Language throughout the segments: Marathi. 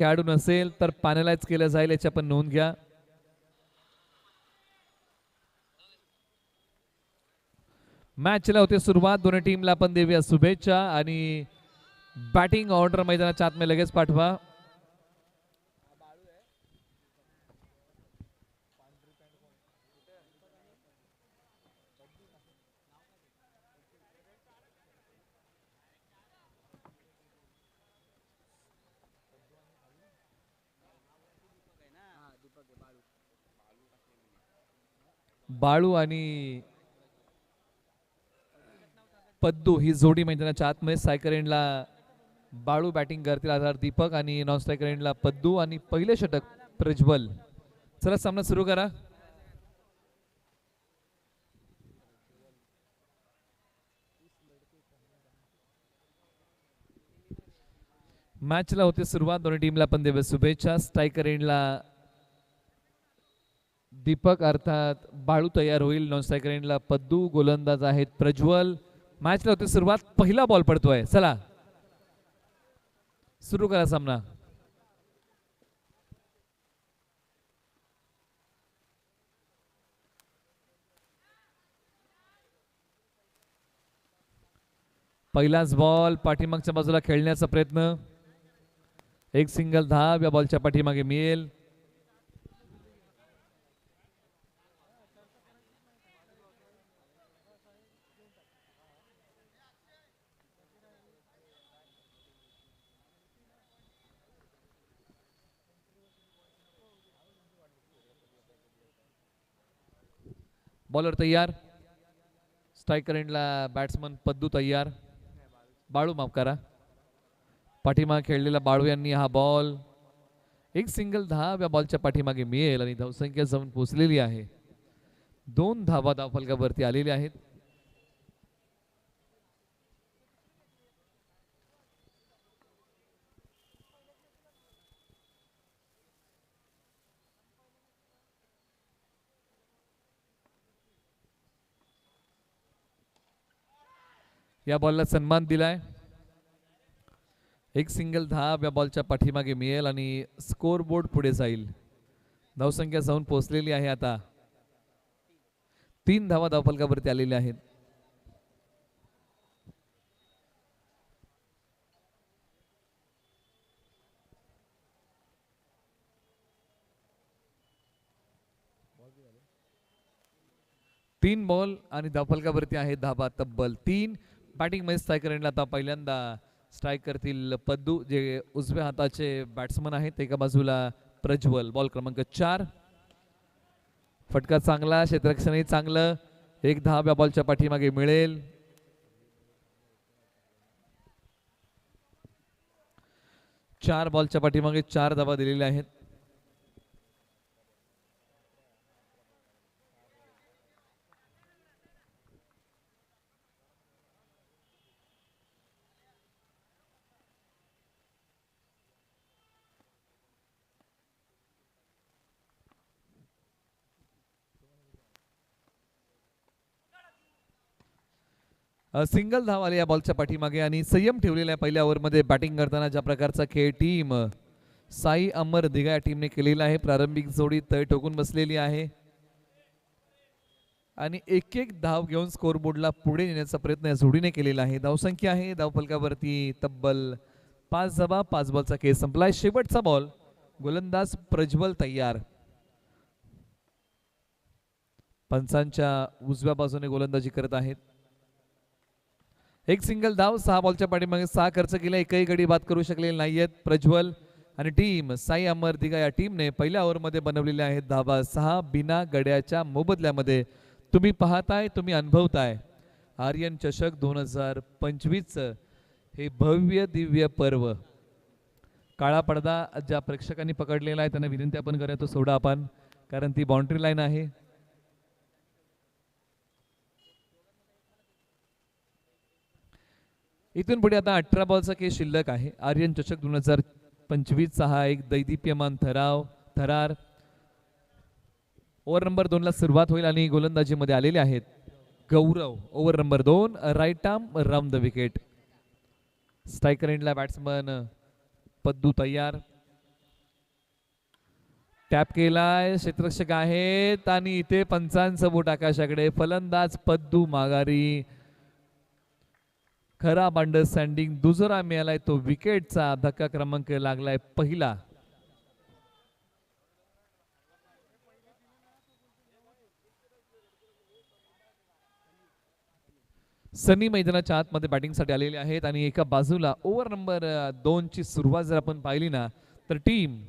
खेळाडू नसेल तर पॅनलाइज केलं जाईल, याची आपण नोंद घ्या. मॅचला होते सुरुवात. दोन्ही टीमला आपण देऊया शुभेच्छा आणि बॅटिंग ऑर्डर मैदानाच्या आतमध्ये लगेच पाठवा. बाळू आणि पद्दू ही जोडी मैदानाच्या आतमध्ये. स्ट्रायकर एंडला बाळू बॅटिंग करतील, आधार दीपक, आणि नॉन स्ट्रायकर एंडला पद्दू आणि पहिले षटक प्रज्वल. चला सामना सुरू करा. मॅचला होते सुरुवात. दोन्ही टीमला पण देवे शुभेच्छा. स्ट्रायकर एंडला दीपक अर्थात बाळू तयार होईल. नॉन स्ट्रायकर एंडला पद्दू, गोलंदाज आहेत प्रज्वल. मॅचला होते सुरुवात. पहिला बॉल पडतोय. चला सुरू करा सामना. पहिलाच बॉल पाठीमागच्या बाजूला खेळण्याचा प्रयत्न. एक सिंगल धाव या बॉलच्या पाठीमागे मिळेल. बॉलर तयार. स्ट्रायकर एंडला बॅट्समन पद्दू तयार. बाळू माफ करा. पाठीमागे खेळलेला बाळू यांनी हा बॉल. एक सिंगल धाव या बॉलच्या पाठीमागे मिळेल आणि धावसंख्या जाऊन पोहोचलेली आहे. 2 धावा धावफलकावरती आलेल्या आहेत. या बॉलला सन्मान दिलाय. एक सिंगल धाव या बॉलच्या पाठीमागे मिळेल आणि स्कोर बोर्ड पुढे जाईल. धावसंख्या जाऊन पोहोचलेली आहे. आता 3 धावा धावफलकावरती आलेल्या आहेत. तीन बॉल आणि धावफलकावरती आहे धावा तब्बल 3. बॅटिंग मध्ये स्ट्रायकर एंडला आता पहिल्यांदा स्ट्राईक करतील पद्दू, जे उजव्या हाताचे बॅट्समन आहेत. एका बाजूला प्रज्वल. बॉल क्रमांक 4. फटका चांगला, क्षेत्ररक्षणही चांगलं. एक धाव या बॉलच्या पाठीमागे मिळेल. चार बॉलच्या पाठीमागे 4 धावा दिलेल्या आहेत. सिंगल धाव आले या बॉलच्या पाठीमागे आणि संयम ठेवलेला आहे पहिल्या ओव्हरमध्ये. बॅटिंग करताना ज्या प्रकारचा खेळ टीम साई अमर दिघा या टीमने केलेला आहे. प्रारंभिक जोडी तळ ठोकून बसलेली आहे आणि एक एक धाव घेऊन स्कोरबोर्डला पुढे नेण्याचा प्रयत्न या जोडीने केलेला आहे. धावसंख्या आहे धावफलकावरती तब्बल 5 धावा. 5 बॉलचा खेळ संपलाय. शेवटचा बॉल. गोलंदाज प्रज्वल तयार. पंचांच्या उजव्या बाजूने गोलंदाजी करत आहेत. एक सिंगल धाव. 6 बॉलच्या पाठीमागे 6 खर्च केला. एकही गडी बाद करू शकलेले नाहीयेत प्रज्वल आणि टीम साई अमर दिघा या टीमने पहिल्या ओव्हरमध्ये बनवलेल्या आहेत धावा 6 बिना गड्याच्या मोबदल्यामध्ये. तुम्ही पाहताय, तुम्ही अनुभवताय आर्यन चषक 2025 हे भव्य दिव्य पर्व. काळा पडदा ज्या प्रेक्षकांनी पकडलेला आहे त्यांना विनंती आपण करूया तो सोडा आपण, कारण ती बाउंड्री लाईन आहे. इथून पुढे आता 18 बॉलचा खेळ शिल्लक आहे. आर्यन चषक 2025 हा एक दैदिप्यमान थरार. ओव्हर नंबर 2 ला सुरुवात होईल आणि गोलंदाजीमध्ये आलेले आहेत Gaurav. Over number 2 right arm round the wicket. Striker एंडला बॅट्समन पद्दू तयार. टॅप केलाय, क्षेत्ररक्षक आहेत आणि इथे पंचांचं बोट आकाशाकडे. फलंदाज पद्दू माघारी. खराब अंडरस्टँडिंग दुजोरा मिळालाय तो विकेटचा. धक्का क्रमांक लागलाय पहिला. सनी मैदानाच्या आतमध्ये बॅटिंगसाठी आलेले आहेत आणि एका बाजूला ओव्हर नंबर 2 ची सुरुवात जर आपण पाहिली ना तर टीम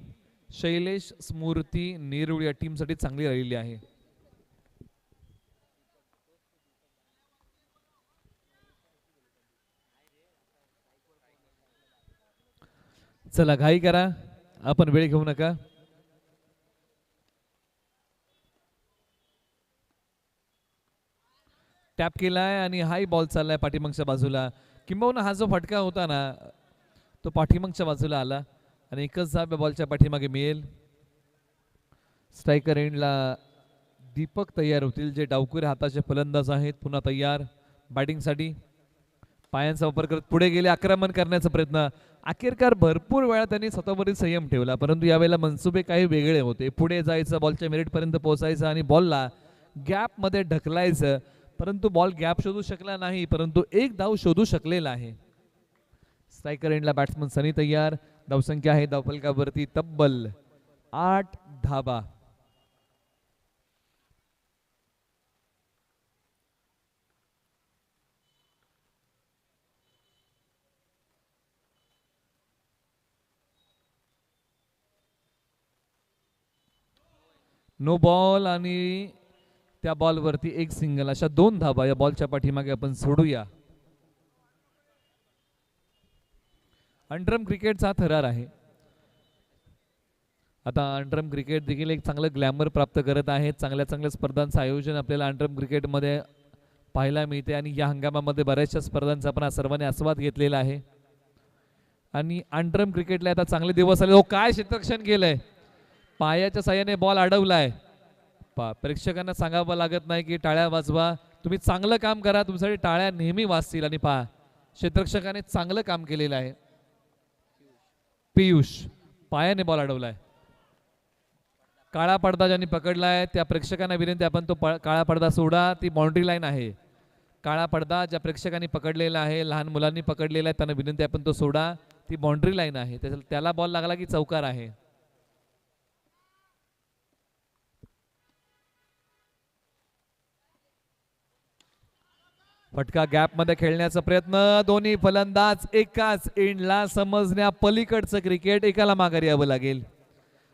शैलेश स्मृती नेरुळ या टीमसाठी चांगली राहिलेली आहे. चला घाई करा, आपण वेळ घेऊ नका. टॅप केलाय आणि हाय बॉल चाललाय पाठीमागच्या बाजूला. किंबहुना हा जो फटका होता ना तो पाठीमागच्या बाजूला आला आणि एकच धाव बॉलच्या पाठीमागे मिळेल. स्ट्रायकर एंडला दीपक तयार होतील, जे डावकुरे हाताचे फलंदाज आहेत. पुन्हा तयार बॅटिंगसाठी. पायांचा वापर करत पुढे गेले, आक्रमण करण्याचा प्रयत्न. अखेरकार भरपूर वेळा त्यांनी स्वतःवरील संयम ठेवला, परंतु यावेळेला मनसुबे काही वेगळे होते. पुढे जायचं, बॉलच्या मिनिटपर्यंत पोहोचायचं आणि बॉलला गॅपमध्ये ढकलायचं, परंतु बॉल गॅप शोधू शकला नाही, परंतु एक धाव शोधू शकलेला आहे. स्ट्रायकर एंडला बॅट्समन सनी तयार. धावसंख्या आहे धावफलकावरती तब्बल 8 धाबा. नो बॉल आणि त्या बॉलवरती एक सिंगल. अशा 2 धाबा या बॉलच्या पाठीमागे आपण सोडूया. अंडरम क्रिकेटचा थरार आहे. आता अंडरम क्रिकेट देखील एक चांगलं ग्लॅमर प्राप्त करत आहे. चांगल्या चांगल्या स्पर्धांचं आयोजन आपल्याला अंडरम क्रिकेटमध्ये पाहायला मिळते आणि या हंगामामध्ये बऱ्याचशा स्पर्धांचा आपण सर्वांनी आस्वाद घेतलेला आहे. आणि अंडरम क्रिकेटला आता चांगले दिवस आले. काय क्षेत्ररक्षण केलंय, पायाच्या साह्याने बॉल अडवलाय. प्रेक्षकांना सांगावं लागत नाही की टाळ्या वाजवा, तुम्ही चांगलं काम करा, तुमच्यासाठी टाळ्या नेहमी वाजतील. आणि पहा, क्षेत्ररक्षकाने चांगलं काम केलेलं आहे. पियुष पायाने बॉल अडवलाय. काळा पडदा ज्यांनी पकडलाय त्या प्रेक्षकांना विनंती, आपण तो काळा पडदा सोडा. ती बाउंड्री लाईन आहे. काळा पडदा ज्या प्रेक्षकांनी पकडलेला आहे, लहान मुलांनी पकडलेला आहे, त्यांना विनंती आपण तो सोडा. ती बाउंड्री लाईन आहे. त्याला बॉल लागला की चौकार आहे. फटका गॅप मध्ये खेळण्याचा प्रयत्न. दोन्ही फलंदाज एकाच एंडला, समजण्या पलीकडचं क्रिकेट. एकाला माघारी यावं लागेल.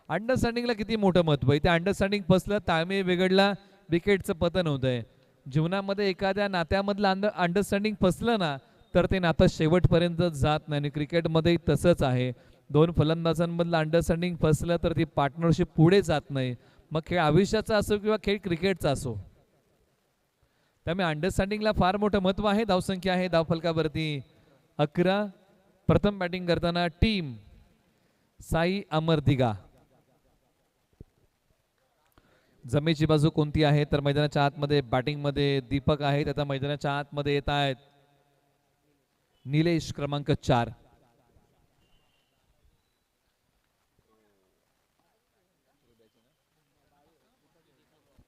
अंडरस्टँडिंगला किती मोठं महत्व आहे. ते अंडरस्टँडिंग फसलं, ताळमेळ बिघडला, विकेटचं पतन होत आहे. जीवनामध्ये एखाद्या नात्यामधलं अंडरस्टँडिंग फसलं ना तर ते नातं शेवटपर्यंत जात नाही. आणि क्रिकेटमध्ये तसंच आहे. 2 फलंदाजांमधलं अंडरस्टँडिंग फसलं तर ती पार्टनरशिप पुढे जात नाही. मग खेळ आयुष्याचा असो किंवा खेळ क्रिकेटचा असो. त्यामुळे अंडरस्टँडिंगला फार मोठं महत्व आहे. धावसंख्या आहे धावफलकावरती 11. प्रथम बॅटिंग करताना टीम साई अमरदिगा. जमेची बाजू कोणती आहे तर मैदानाच्या आतमध्ये बॅटिंग मध्ये दीपक आहेत. आता मैदानाच्या आतमध्ये येत आहेत निलेश क्रमांक 4.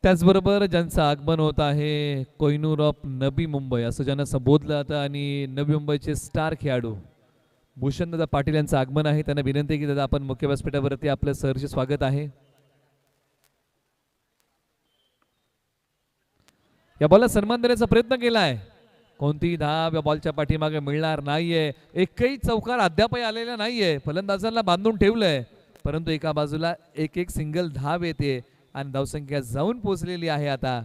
त्याचबरोबर ज्यांचं आगमन होत आहे कोहिनूर ऑफ नवी मुंबई असं ज्यांना संबोधलं जातं आणि नवी मुंबईचे स्टार खेळाडू भूषणदादा पाटील यांचं आगमन आहे. त्यांना विनंती की दादा आपण मुख्य व्यासपीठावरती आपलं सहर्ष स्वागत आहे. या बॉलला सन्मान देण्याचा प्रयत्न केलाय. कोणतीही धाव या बॉलच्या पाठीमागे मिळणार नाहीये. एकही चौकार अद्यापही आलेला नाहीये. फलंदाजांना बांधून ठेवलंय, परंतु एका बाजूला एक सिंगल धाव येते आणि धावसंख्या जाऊन पोहोचलेली आहे. आता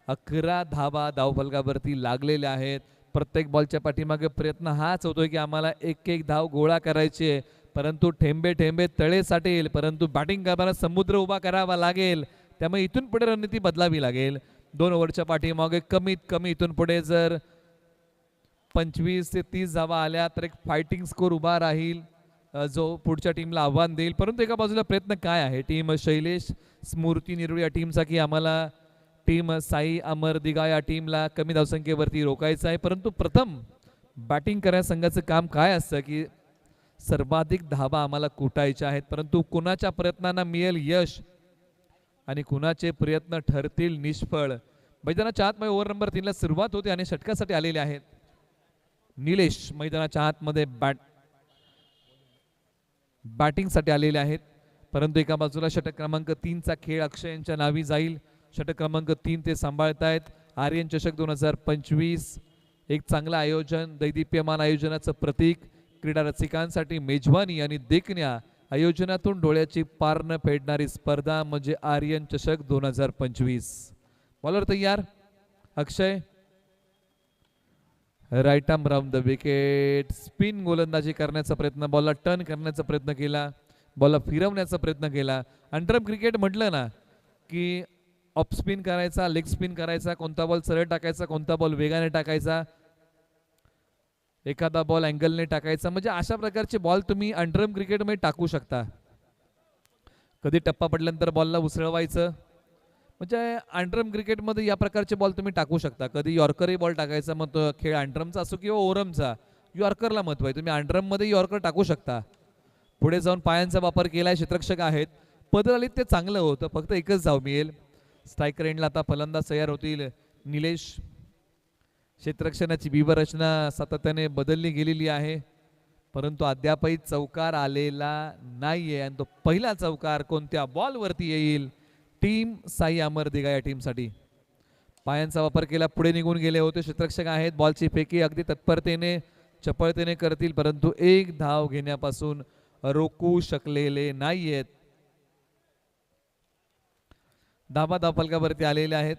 11 धावा धावफलकावरती लागलेल्या आहेत. प्रत्येक बॉलच्या पाठीमागे प्रयत्न हाच होतोय की आम्हाला एक धाव गोळा करायची आहे, परंतु ठेंबे ठेंबे तळे साठेल. परंतु बॅटिंग करताना समुद्र उभा करावा लागेल. त्यामुळे इथून पुढे रणनीती बदलावी लागेल. 2 ओव्हरच्या पाठीमागे कमीत कमी इथून पुढे जर 25 ते 30 धावा आल्या तर एक फायटिंग स्कोर उभा राहील, जो पुढच्या टीमला आव्हान देईल. परंतु एका बाजूला प्रयत्न काय आहे टीम शैलेश स्मृती निरुळ या टीमचा की आम्हाला टीम साई अमरदिगा या टीमला कमी धावसंख्येवरती रोखायचं आहे. परंतु प्रथम बॅटिंग करणाऱ्या संघाचं काम काय असतं की सर्वाधिक धावा आम्हाला कुटायच्या आहेत, परंतु कुणाच्या प्रयत्नांना मिळेल यश आणि कुणाचे प्रयत्न ठरतील निष्फळ. मैदानाच्या आतमध्ये ओव्हर नंबर 3 ला सुरुवात होते आणि षटकासाठी आलेले आहेत निलेश. मैदानाच्या आतमध्ये बॅटिंगसाठी आलेले आहेत, परंतु एका बाजूला षटक क्रमांक 3 चा खेळ अक्षय यांच्या नावी जाईल. षटक क्रमांक 3 ते सांभाळतायत. आर्यन चषक 2025 एक चांगलं आयोजन, दैदिप्यमान आयोजनाचं प्रतीक, क्रीडा रसिकांसाठी मेजवानी आणि देखण्या आयोजनातून डोळ्याची पार न फेडणारी स्पर्धा म्हणजे आर्यन चषक 2025. बॉलर तयार Akshay. Right arm round the wicket. Spin गोलंदाजी करण्याचा प्रयत्न, बॉलला टर्न करण्याचा प्रयत्न केला, बॉलला फिरवण्याचा प्रयत्न केला. अंडरआर्म क्रिकेट म्हटलं ना की ऑफ स्पिन करायचा, लेग स्पिन करायचा, कोणता बॉल सरळ टाकायचा, कोणता बॉल वेगाने टाकायचा, एखादा बॉल अँगलने टाकायचा, म्हणजे अशा प्रकारचे बॉल तुम्ही अंडरआर्म क्रिकेटमध्ये टाकू शकता. कधी टप्पा पडल्यानंतर बॉलला उसळवायचं, म्हणजे अंडरआर्म क्रिकेटमध्ये या प्रकारचे बॉल तुम्ही टाकू शकता. कधी यॉर्करही बॉल टाकायचा, मग तो खेळ अंडरआर्मचा असो किंवा ओव्हरआर्मचा, यॉर्करला महत्व आहे. तुम्ही अंडरआर्ममध्ये यॉर्कर टाकू शकता. पुढे जाऊन पायांचा वापर केलाय, क्षेत्ररक्षक आहेत, पदर आलीत ते चांगलं होतं, फक्त एकच धाव मिळेल. स्ट्रायकर एंडला आता फलंदाज तयार होतील निलेश. क्षेत्ररक्षणाची व्यूहरचना सातत्याने बदलली गेलेली आहे, परंतु अद्यापही चौकार आलेला नाहीये आणि तो पहिला चौकार कोणत्या बॉलवरती येईल? टीम साई अमर दिघा या टीमसाठी. पायांचा वापर केला, पुढे निघून गेले होते क्षेत्ररक्षक आहेत. बॉलची फेकी अगदी तत्परतेने चपळतेने करतील, परंतु एक धाव घेण्यापासून रोखू शकलेले नाहीयेत. धाबा धावफलकावरती आलेले आहेत.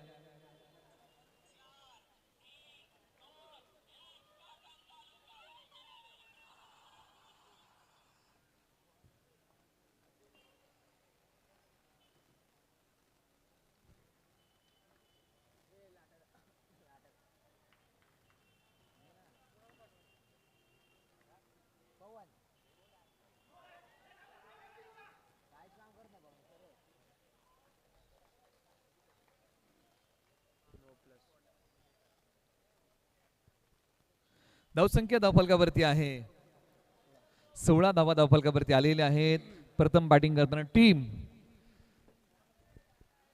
धावसंख्या धावफलकावरती आहे 16 धावा धावफलकावरती आलेल्या आहेत. प्रथम बॅटिंग करताना टीम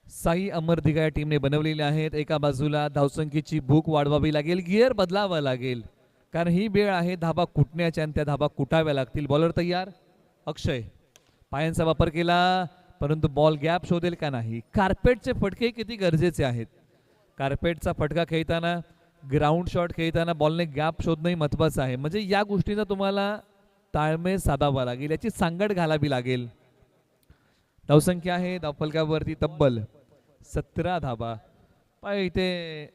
साई अमर दिघा या टीमने बनवलेले आहेत. एका बाजूला धावसंख्येची भूक वाढवावी लागेल, गिअर बदलावा लागेल, कारण ही वेळ आहे धाबा कुटण्याच्या आणि त्या धाबा कुटाव्या लागतील. बॉलर तयार अक्षय. पायांचा वापर केला, परंतु बॉल गॅप शोधेल का नाही. कार्पेटचे फटके किती गरजेचे आहेत. कार्पेटचा फटका खेळताना, ग्राउंड शॉट खेळताना बॉलने गॅप शोधणं महत्वाचं आहे. म्हणजे या गोष्टीचा तुम्हाला ताळमेळ साधावा लागेल, याची सांगड घालावी लागेल. धावसंख्या आहे धावफलकावरती तब्बल 17 धावा. इथे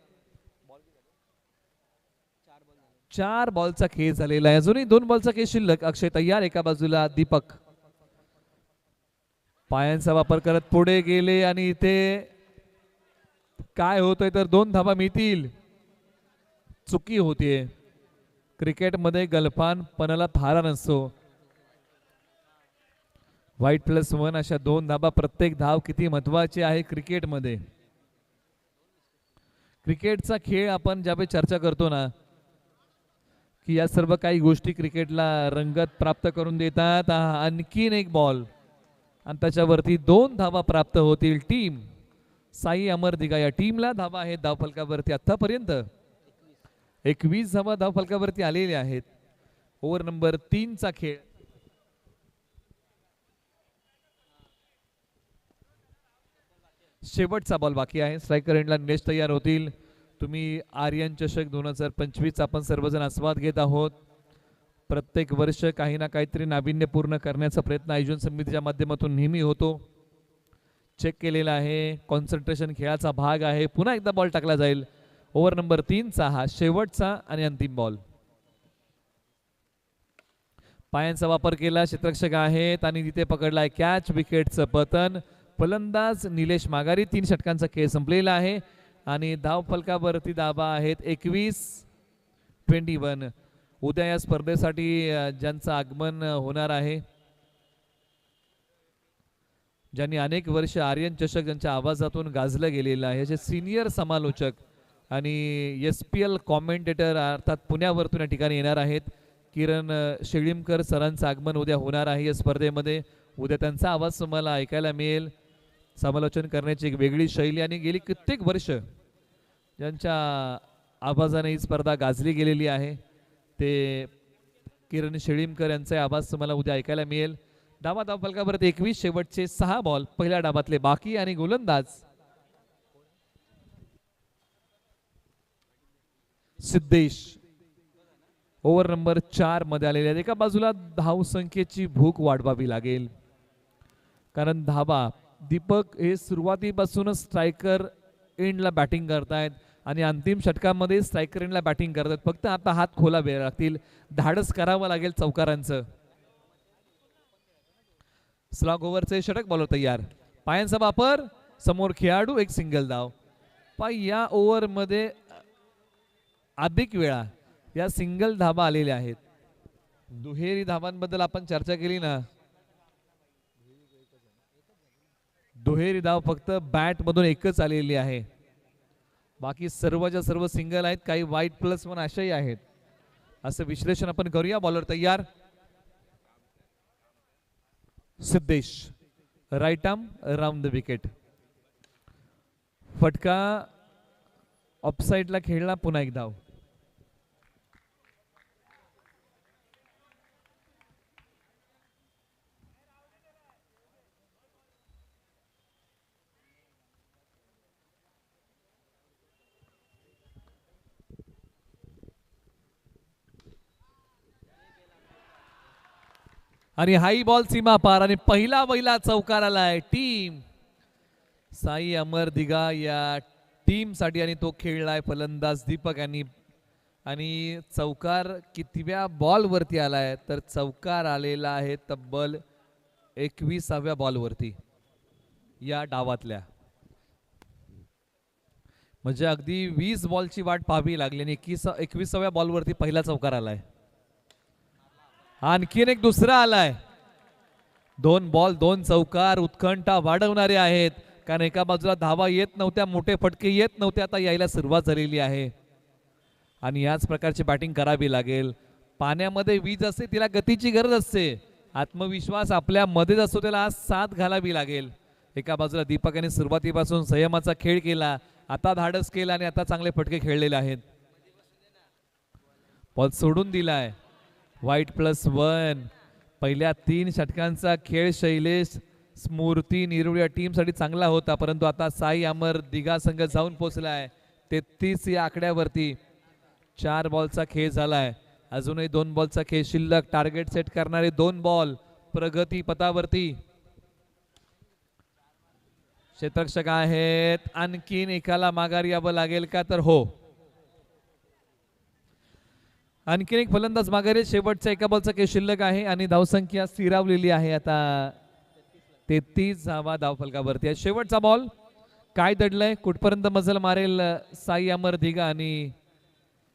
4 बॉलचा खेळ झालेला आहे, अजूनही 2 बॉलचा खेळ शिल्लक. अक्षय तयार. एका बाजूला दीपक पायांचा वापर करत पुढे गेले आणि इथे काय होतंय तर 2 धावा मिळतील. चुकी होतीये. क्रिकेटमध्ये गलफान पणाला थारा नसतो. वाईट +1 अशा 2 धाबा, प्रत्येक धाव किती महत्वाची आहे क्रिकेटमध्ये. क्रिकेटचा खेळ आपण ज्यावेळी चर्चा करतो ना की या सर्व काही गोष्टी क्रिकेटला रंगत प्राप्त करून देतात. आणखीन एक बॉल आणि त्याच्यावरती 2 धावा प्राप्त होतील. टीम साई अमर दिघा या टीमला धावा आहेत धावफलकावरती आतापर्यंत 21 धावा धावफलकावरती आलेले आहेत. ओव्हर नंबर 3 चा खेळ. शेवटचा बॉल बाकी आहे. स्ट्रायकर एंडला निलेश तयार होतील. तुम्ही आर्यन चषक 2025 आपण सर्वजण आस्वाद घेत आहोत. प्रत्येक वर्ष काही ना काहीतरी नाविन्यपूर्ण करण्याचा प्रयत्न आयोजन समितीच्या माध्यमातून नेहमी होतो. चेक केलेला आहे, कॉन्सन्ट्रेशन खेळाचा भाग आहे. पुन्हा एकदा बॉल टाकला जाईल. ओव्हर नंबर 3 चा हा शेवटचा आणि अंतिम बॉल. पायांचा वापर केला, क्षेत्ररक्षक आहेत आणि तिथे पकडलाय कॅच. विकेटचं पतन. फलंदाज निलेश माघारी. 3 षटकांचा खेळ संपलेला आहे आणि धावफलकावरती धावा आहेत 21. उद्या या स्पर्धेसाठी ज्यांचं आगमन होणार आहे, ज्यांनी अनेक वर्ष आर्यन चषक ज्यांच्या आवाजातून गाजलं गेलेलं आहे, असे सिनियर समालोचक आणि SPL कॉमेंटेटर अर्थात पुण्यावरतून या ठिकाणी येणार आहेत. किरण शेळीमकर सरांचं आगमन उद्या होणार आहे या स्पर्धेमध्ये. उद्या त्यांचा आवाज तुम्हाला ऐकायला मिळेल. समालोचन करण्याची एक वेगळी शैली आणि गेली कित्येक वर्ष ज्यांच्या आवाजाने ही स्पर्धा गाजली गेलेली आहे ते किरण शेळीमकर यांचा आवाज तुम्हाला उद्या ऐकायला मिळेल. डावा धाव फलकावरती 21, शेवटचे 6 बॉल पहिल्या डावातले बाकी आणि गोलंदाज सिद्धेश ओव्हर नंबर 4 मध्ये आलेले आहेत. एका बाजूला धाव संख्येची भूक वाढवावी लागेल कारण धावा दीपक हे सुरुवातीपासूनच स्ट्रायकर एंडला बॅटिंग करतायत आणि अंतिम षटकामध्ये स्ट्रायकर एंडला बॅटिंग करतात. फक्त आता हात खोलावे लागतील, धाडस करावं लागेल चौकारांचं. स्लॉग ओव्हरचे षटक बॉलर तयार, पायांचा वापर, समोर खेळाडू, एक सिंगल धाव. पाय या ओव्हर मध्ये अधिक वेळा या सिंगल धावा आलेल्या आहेत. दुहेरी धावांबद्दल आपण चर्चा केली ना, दुहेरी धाव फक्त बॅट मधून एकच आलेली आहे, बाकी सर्वच्या सर्व सिंगल आहेत. काही वाईट प्लस पण अशाही आहेत. असं विश्लेषण आपण करूया. बॉलर तयार, Siddhesh right arm round the wicket. फटका ऑफसाईडला खेळला, पुन्हा एक धाव. आणि हाई बॉल सीमा पार आणि पहिला चौकार आलाय टीम साई अमर दिघा या टीम साठी आणि तो खेळलाय फलंदाज दीपक यांनी. आणि चौकार कितव्या बॉल वरती आलाय तर चौकार आलेला आहे तब्बल 21व्या बॉल वरती या डावातल्या. म्हणजे अगदी 20 बॉलची वाट पाहावी लागली आणि 21व्या बॉल वरती पहिला चौकार आलाय. आणखीन एक दुसरा आलाय. 2 बॉल 2 चौकार उत्कंठा वाढवणारे आहेत कारण एका बाजूला धावा येत नव्हत्या, मोठे फटके येत नव्हते, आता यायला सुरुवात झालेली आहे आणि याच प्रकारची बॅटिंग करावी लागेल. पाण्यामध्ये वीज असते, तिला गतीची गरज असते, आत्मविश्वास आपल्या मध्येच असतो, त्याला आज साथ घालावी लागेल. एका बाजूला दीपक यांनी सुरुवातीपासून संयमाचा खेळ केला, आता धाडस केला आणि आता चांगले फटके खेळलेले आहेत. बॉल सोडून दिलाय. वाईट +1. पहिल्या 3 षटकांचा खेळ शैलेश स्मृती निरुळ या टीम साठी चांगला होता, परंतु आता साई अमर दिघा संघ जाऊन पोहोचलाय 33 या आकड्यावरती. 4 बॉलचा खेळ झालाय, अजूनही 2 बॉलचा खेळ शिल्लक. टार्गेट सेट करणारे 2 बॉल प्रगती पथावरती. क्षेत्ररक्षक आहेत, आणखीन एकाला माघारी यावं लागेल का तर हो, आणखीन एक फलंदाज माघारी. शेवटचा एका बॉलचा खेळ शिल्लक आहे आणि धावसंख्या स्थिरावलेली आहे आता 33 धावा धावफलकावरती आहे. शेवटचा बॉल काय दडलंय, कुठपर्यंत मजल मारेल साई अमर दिघा आणि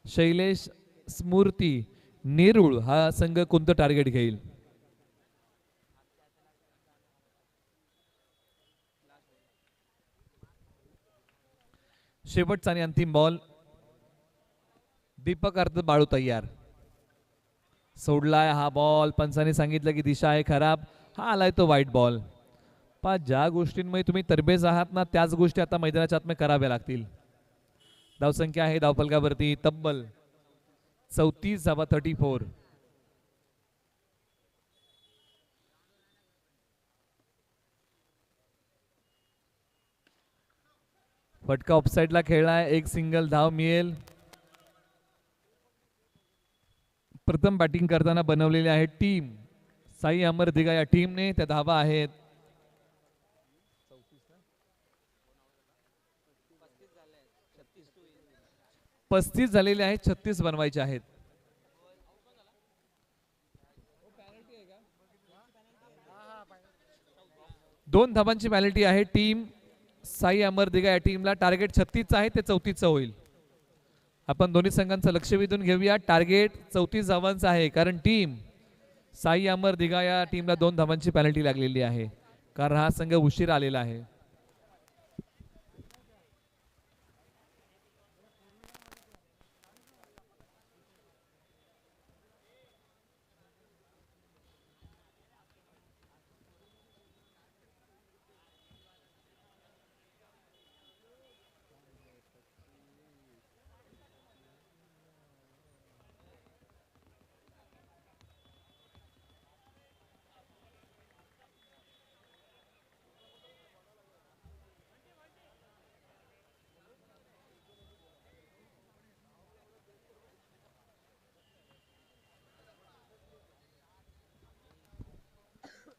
शैलेश स्मृती नेरुळ हा संघ कोणतं टार्गेट घेईल. शेवटचा आणि अंतिम बॉल. दीपक अर्थ बाळू तयार, सोडलाय हा बॉल. पंचाने सांगितलं की दिशा आहे खराब, हा आलाय तो वाईट बॉल. ज्या गोष्टींमध्ये तुम्ही तरबेज आहात ना, त्याच गोष्टी आता मैदानाच्या आतमध्ये कराव्या लागतील. धावसंख्या आहे धावफलकावरती तब्बल 34 धावा, 34. फटका ऑफसाईडला खेळलाय, एक सिंगल धाव मिळेल. प्रथम बॅटिंग करताना बनवलेली आहे टीम साई अमर दिघा या टीमने. त्या धावा आहेत 35 झालेले आहेत, 36 बनवायचे आहेत. दोन धावांची पॅनल्टी आहे टीम साई अमर दिघा या टीमला. टार्गेट 36 आहे, ते 34 होईल. आपण दोन्ही संघांचं लक्ष वेधून घेऊया. टार्गेट 34 धावांचं आहे कारण टीम साई अमर दिघा या टीमला 2 धावांची पॅनल्टी लागलेली आहे कारण हा संघ उशीर आलेला आहे.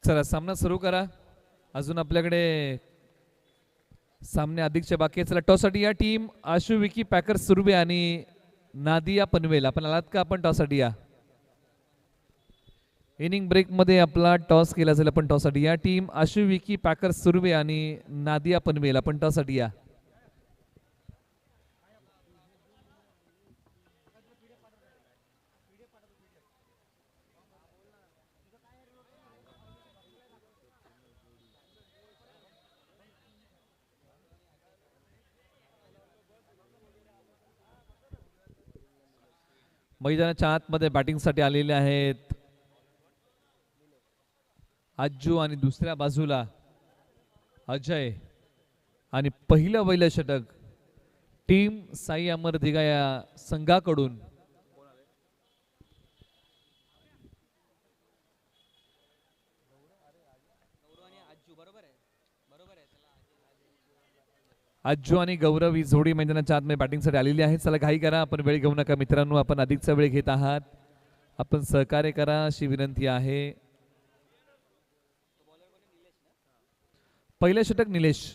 चला सामना सुरू करा. अजून आपल्याकडे सामने अधिकचे बाकी आहे. चला टॉससाठी या टीम आशु विकी पॅकर सुरबे आणि नादिया पनवेल. आपण आलात का? आपण टॉससाठी या. इनिंग ब्रेक मध्ये आपला टॉस केला जाईल. आपण टॉससाठी या टीम आशु विकी पॅकर सुरबे आणि नादिया पनवेल. आपण टॉससाठी या. मैदानाच्या आतमध्ये बॅटिंगसाठी आलेले आहेत आज्जू आणि दुसऱ्या बाजूला अजय. आणि पहिलं षटक टीम साई अमर दिघा या संघाकडून. आज्जू आणि गौरव ही जोडी मैदानाच्या आतमध्ये बॅटिंगसाठी आलेली आहे. चला घाई करा, आपण वेळ घेऊ नका मित्रांनो. आपण अधिकचा वेळ घेत आहात. आपण सहकार्य करा अशी विनंती आहे. पहिलं षटक निलेश.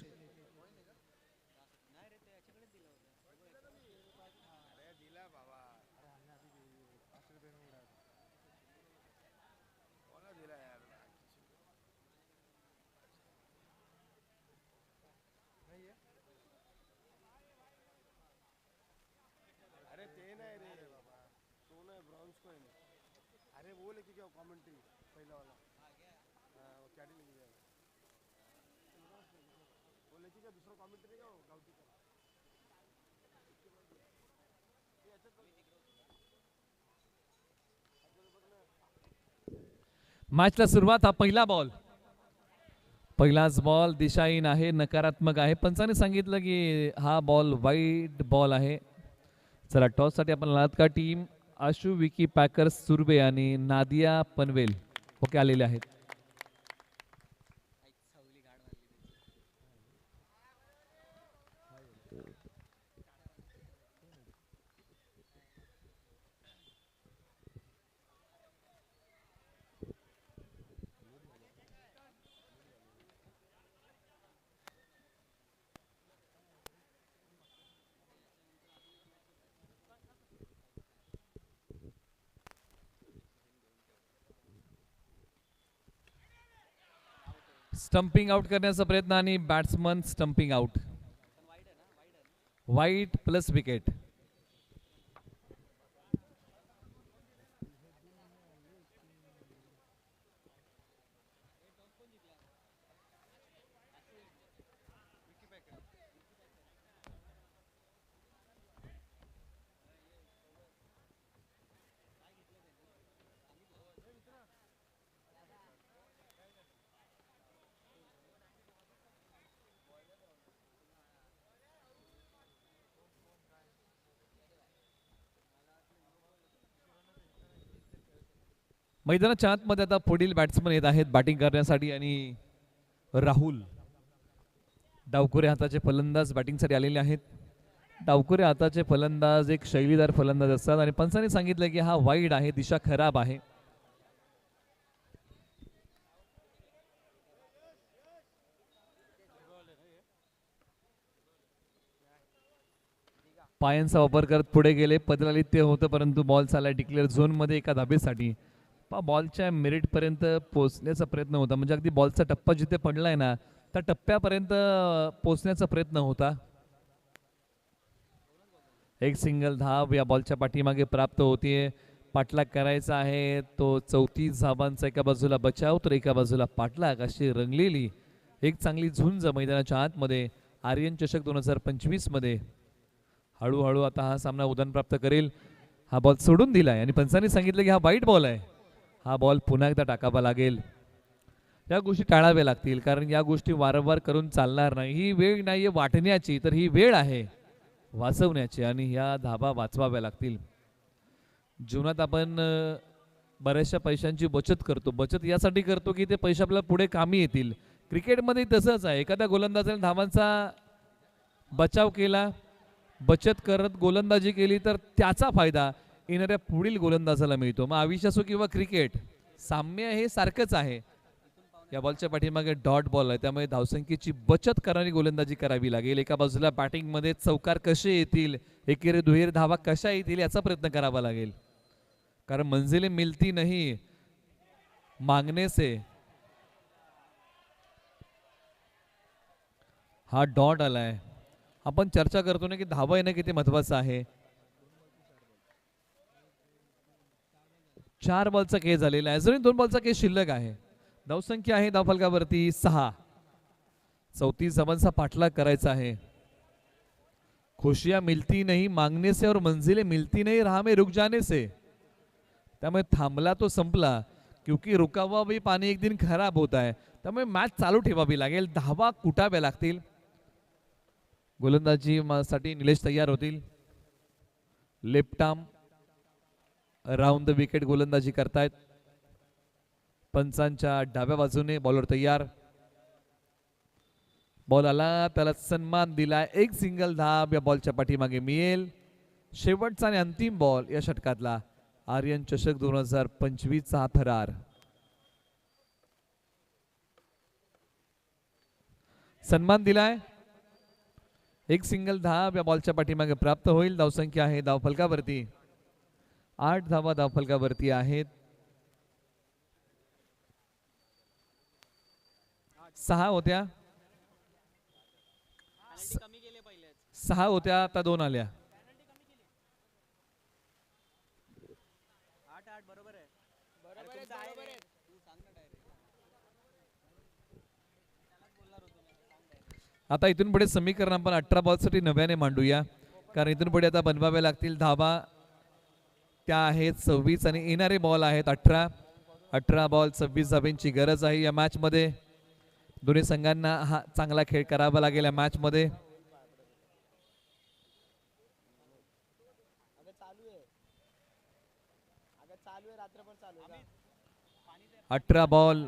मॅचला सुरुवात. हा पहिला बॉल. पहिलाच बॉल दिशाहीन आहे, नकारात्मक आहे. पंचाने सांगितलं की हा बॉल वाईट बॉल आहे. चला टॉस साठी आपण आलात का? टीम आशु विकी पॅकर सुरबे आणि नादिया पनवेल ओके आलेले आहेत. स्टंपिंग आउट करण्याचा प्रयत्न आणि बॅट्समन स्टंपिंग आउट. वाईट प्लस विकेट. मैदानाच्या आतमध्ये आता पुढील बॅट्समन येत आहेत बॅटिंग करण्यासाठी आणि राहुल डावखुरे हाताचे फलंदाज बॅटिंगसाठी आलेले आहेत. डावखुरे हाताचे फलंदाज एक शैलीदार फलंदाज असतात आणि पंचांनी सांगितलं की हा वाईड आहे, दिशा खराब आहे. पायांचा वापर करत पुढे गेले. पदलालित्य होतं परंतु बॉल चालला डिक्लेअर झोन मध्ये एका धाबेसाठी. बॉलच्या मेरिट पर्यंत पोहोचण्याचा प्रयत्न होता, म्हणजे अगदी बॉलचा टप्पा जिथे पडलाय ना त्या टप्प्यापर्यंत पोहोचण्याचा प्रयत्न होता. एक सिंगल धाव या बॉलच्या पाठीमागे प्राप्त होतीये. पाठलाग करायचा आहे तो 34 धावांचा. एका बाजूला बचाव तर एका बाजूला पाठलाग अशी रंगलेली एक चांगली झुंज मैदानाच्या आतमध्ये. आर्यन चषक 2025 मध्ये हळूहळू आता हा सामना उदान प्राप्त करेल. हा बॉल सोडून दिलाय आणि पंचांनी सांगितलं की हा वाईट बॉल आहे. हा बॉल पुन्हा एकदा टाकावा लागेल. या गोष्टी टाळाव्या लागतील कारण या गोष्टी वारंवार करून चालणार नाही. ही वेळ नाहीये वाटण्याची, तर ही वेळ आहे वाचवण्याची आणि ह्या धाबा वाचवाव्या लागतील. जीवनात आपण बऱ्याचशा पैशांची बचत करतो. बचत यासाठी करतो की ते पैसे आपल्याला पुढे कामी येतील. क्रिकेटमध्ये तसंच आहे. एखाद्या गोलंदाजाने धावांचा बचाव केला, बचत करत गोलंदाजी केली तर त्याचा फायदा येणाऱ्या पुढील गोलंदाजाला मिळतो. मग आयुष्य असो किंवा क्रिकेट, साम्य हे सारखंच आहे. या बॉलच्या पाठीमागे डॉट बॉल आहे, त्यामुळे धावसंख्येची बचत करणारी गोलंदाजी करावी लागेल. एका बाजूला बॅटिंग मध्ये चौकार कसे येतील, एकेर दुहेर धावा कशा येतील याचा प्रयत्न करावा लागेल, कारण मंजिले मिलती नहीं मागणे से. हा डॉट आलाय. आपण चर्चा करतो ना की धावा येणं किती महत्वाचं आहे. 4 बॉलचा खेळ झालेला आहे, अजूनही 2 बॉलचा खेळ शिल्लक आहे. धावसंख्या आहे धावफलकावरती 6. 34 धावांचा पाठलाग करायचा आहे. खुशियां मिलती नहीं मांगने से और मंजिलें मिलती नहीं राह में रुक जाने से. त्यामुळे थांबला तो संपला, क्योंकि रुका हुआ भी पानी एक दिन खराब होता है. त्यामुळे मॅच चालू ठेवावी लागेल, धावा कुटाव्या लागतील. गोलंदाजी साठी निलेश तयार होतील. Left arm round the wicket गोलंदाजी करतायत. पंचांच्या डाव्या बाजूने बॉलर तयार. बॉल आला, त्याला सन्मान दिला. एक सिंगल धाब या बॉलच्या पाठीमागे मिळेल. शेवटचा आणि अंतिम बॉल या षटकातला. आर्यन चषक 2025 चा थरार. सन्मान दिलाय. एक सिंगल धाब या बॉलच्या पाठीमागे प्राप्त होईल. धावसंख्या आहे धावफलकावरती 8 धावा धावफलकावरती आहेत. 6 होत्या, 6 होत्या, आता 2 आल्या. आता इथून पुढे समीकरण आपण 18 बॉलसाठी नव्याने मांडूया, कारण इथून पुढे आता बनवाव्या लागतील धावा. त्या आहेत 26 आणि येणारे बॉल आहेत 18. 18 बॉल 26 धाब्यांची गरज आहे या मॅच मध्ये. दोन्ही संघांना हा चांगला खेळ करावा लागेल या मॅच मध्ये. अठरा बॉल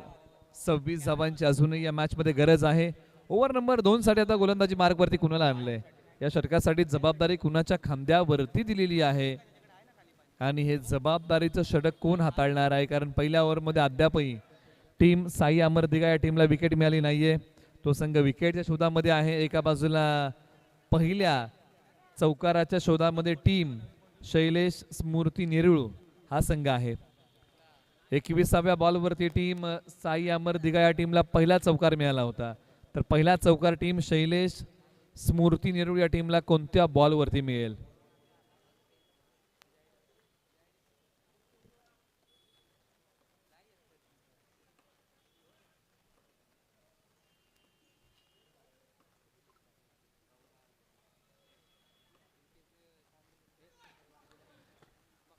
26 धावांची अजूनही या मॅच मध्ये गरज आहे. ओव्हर नंबर 2 साठी आता गोलंदाजी मार्ग वरती कुणाला आणलंय, या षटकासाठी जबाबदारी कुणाच्या खांद्यावरती दिलेली आहे आणि हे जबाबदारीचं षटक कोण हाताळणार आहे, कारण पहिल्या ओव्हर मध्ये अद्यापही टीम साई अमरदिगा या टीमला विकेट मिळाली नाहीये. तो संघ विकेटच्या शोधामध्ये आहे. एका बाजूला पहिल्या चौकाराच्या शोधामध्ये टीम शैलेश स्मृती नेरुळ हा संघ आहे. 21व्या बॉलवरती टीम साई अमरदिगा या टीमला पहिला चौकार मिळाला होता, तर पहिला चौकार टीम शैलेश स्मृती नेरुळ या टीमला कोणत्या बॉलवरती मिळेल.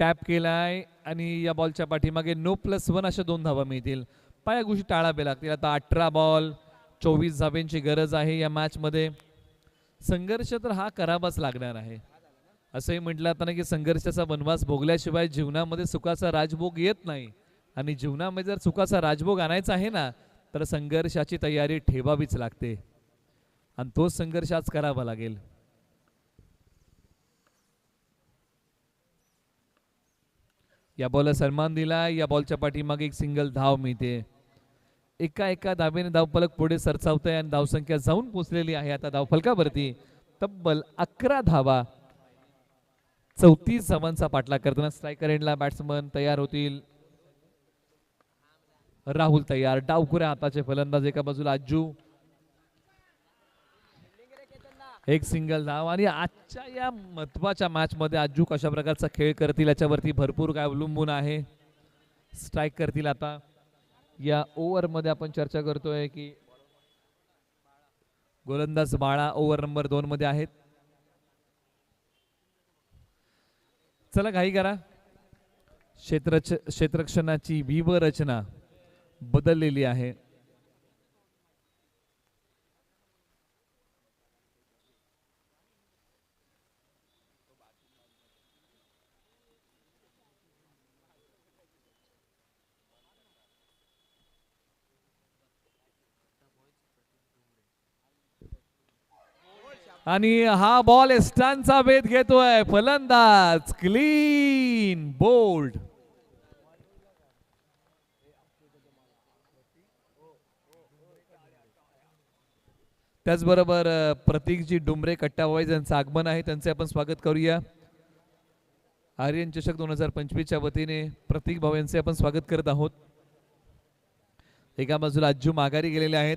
टॅप केलाय आणि या बॉलच्या पाठीमागे नो +1 अशा 2 धावा मिळतील. पाया गोष्टी टाळाव्या लागतील. आता 18 बॉल 24 धाब्यांची गरज आहे या मॅच मध्ये. संघर्ष तर हा करावाच लागणार आहे. असंही म्हटलं जातं ना की संघर्षाचा वनवास भोगल्याशिवाय जीवनामध्ये सुखाचा राजभोग येत नाही, आणि जीवनामध्ये जर सुखाचा राजभोग आणायचा आहे ना, तर संघर्षाची तयारी ठेवावीच लागते, आणि तोच संघर्ष आज करावा लागेल. या बॉलला सन्मान दिला. या बॉलच्या पाठीमागे एक सिंगल धाव मिळते. एका धावेने धावफलक पुढे सरसावतंय आणि धावसंख्या जाऊन पोहोचलेली आहे आता धावफलकावरती तब्बल 11 धावा. 34 धावांचा पाठलाग करताना स्ट्रायकर एंडला बॅट्समन तयार होतील. राहुल तयार. डावखुऱ्या हाताचे फलंदाज. एका बाजूला अज्जू. एक सिंगल धाव, आणि आजच्या या महत्वाच्या मॅच मध्ये अज्जू कशा प्रकारचा खेळ करतील याच्यावरती भरपूर काय अवलंबून आहे. स्ट्राईक करतील आता. या ओव्हर मध्ये आपण चर्चा करतोय की गोलंदाज बाळा ओव्हर नंबर 2 मध्ये आहेत. चला घाई करा. क्षेत्ररक्षणाची व्यूह रचना बदललेली आहे. आणि हा बॉल एस्टांचा वेध घेतोय फलंदाज. Clean bowled. त्याचबरोबर प्रतीकजी डुमरे कट्टावाईज यांचं आगमन आहे, त्यांचे आपण स्वागत करूया. आर्यन चषक 2025च्या वतीने प्रतीक भाऊ यांचे आपण स्वागत करत आहोत. एका बाजूला अज्जू माघारी गेलेले आहेत.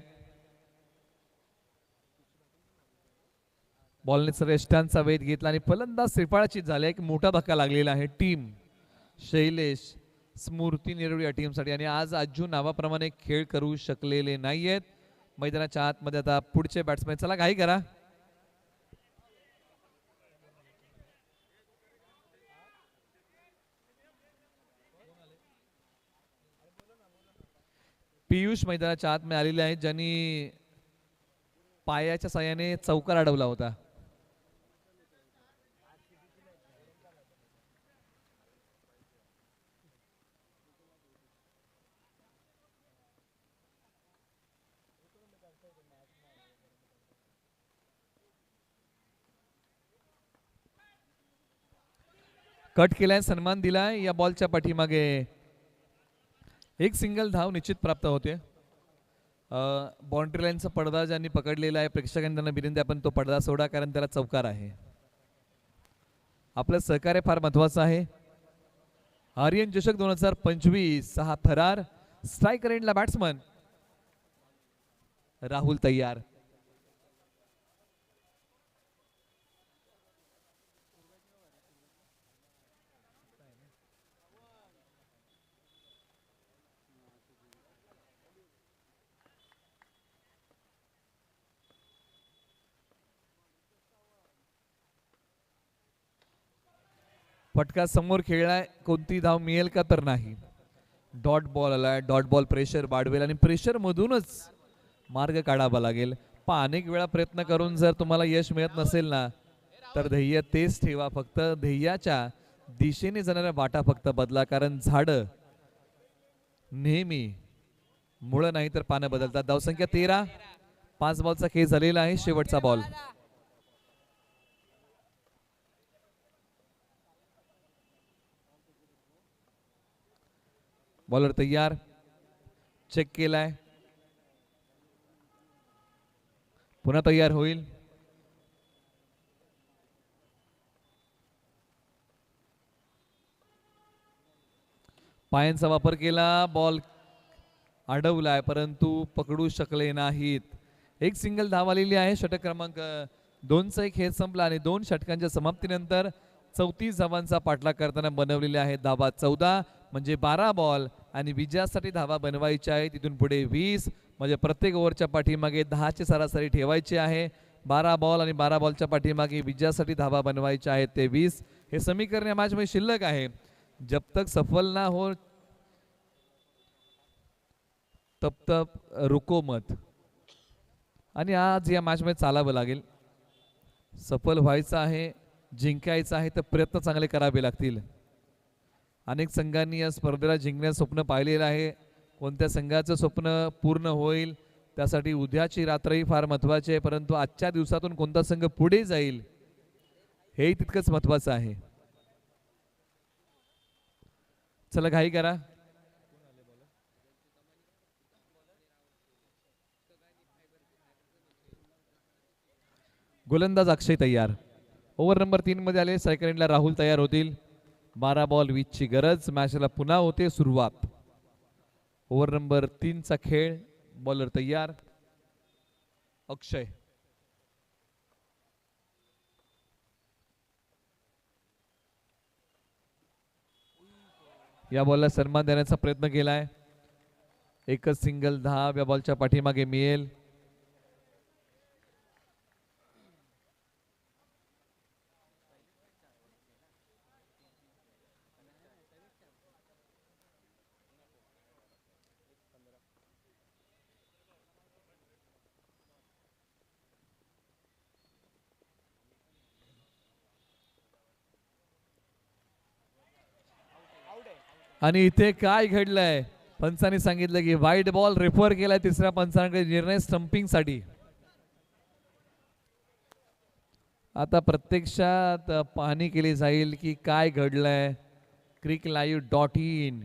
बॉलने श्रेष्ठांचा वेध घेतला आणि फलंदाज श्रीपाळाची झाले. एक मोठा धक्का लागलेला आहे टीम शैलेश स्मृती निरोडी या टीमसाठी. आणि आज अज्जू नावाप्रमाणे खेळ करू शकलेले नाहीयेत. मैदानाच्या आतमध्ये आता पुढचे बॅट्समॅन. चला घाई करा. पियुष मैदानाच्या आतमध्ये आलेले आहेत, ज्यांनी पायाच्या साह्याने चौकार अडवला होता. कट केलाय, सन्मान दिलाय. या बॉलच्या पाठीमागे एक सिंगल धाव निश्चित प्राप्त होते. बाउंड्री लाईनचा पडदा ज्यांनी पकडलेला आहे, प्रेक्षकांनी त्यांना विनंती आपण तो पडदा सोडा, कारण त्याला चौकार आहे. आपलं सहकार्य फार महत्वाचं आहे. आर्यन चषक 2025 हा थरार. स्ट्राईक रेंजला बॅट्समन राहुल तयार. फटका समोर खेळलाय, कोणती धाव मिळेल का तर नाही. डॉट बॉल आलाय. डॉट बॉल प्रेशर वाढवेल आणि प्रेशर मधूनच मार्ग काढावा लागेल. पण अनेक वेळा प्रयत्न करून जर तुम्हाला यश मिळत नसेल ना, तर ध्येय तेच ठेवा. फक्त ध्येयाच्या दिशेने जाणाऱ्या वाटा फक्त बदला, कारण झाड नेहमी मुळं नाही तर पानं बदलतात. धावसंख्या 13. 5 बॉलचा खेळ झालेला आहे. शेवटचा बॉल. बॉलर तयार. चेक केलाय, पुन्हा तयार होईल. पायांचा वापर केला. बॉल अडवलाय, परंतु पकडू शकले नाहीत. एक सिंगल धाव आलेली आहे. षटक क्रमांक 2चा एक खेळ संपला आणि 2 षटकांच्या समाप्तीनंतर 34 धावांचा पाठलाग करताना बनवलेले आहेत धावा 14, म्हणजे 12 बॉल आणि विजयासाठी धावा बनवायच्या आहे. तिथून पुढे 20, म्हणजे प्रत्येक ओव्हरच्या पाठीमागे 10ची सरासरी ठेवायची आहे. 12 बॉल आणि 12 बॉलच्या पाठीमागे विजयासाठी धावा बनवायच्या आहेत ते 20. हे समीकरण या मॅचमध्ये शिल्लक आहे. जब तक सफल ना हो तब तक रुको मत. आणि आज या मॅचमध्ये चालावं लागेल. सफल व्हायचं आहे, जिंकायचं आहे, तर प्रयत्न चांगले करावे लागतील. अनेक संघांनी या स्पर्धेला जिंकण्याचं स्वप्न पाहिलेलं आहे. कोणत्या संघाचं स्वप्न पूर्ण होईल त्यासाठी उद्याची रात्रही फार महत्त्वाची आहे, परंतु आजच्या दिवसातून कोणता संघ पुढे जाईल हे तितकंच महत्त्वाचं आहे. चला घाई करा. गोलंदाज अक्षय तयार. ओव्हर नंबर 3 मध्ये आले. सेकंडला राहुल तयार होतील. 12 बॉल 20 ची गरज. मॅचला पुन्हा होते सुरुवात. ओव्हर नंबर 3चा खेळ. बॉलर तयार. अक्षय. या बॉलला सन्मान देण्याचा प्रयत्न केलाय. एकच सिंगल धाव या बॉलच्या पाठीमागे मिळेल. आणि इथे काय घडलंय, पंचांनी सांगितलं की वाईट बॉल रेफर केलाय तिसऱ्या पंचांकडे निर्णय स्टंपिंगसाठी. आता प्रत्यक्षात पाहणी केली जाईल की काय घडलंय. cricklive.in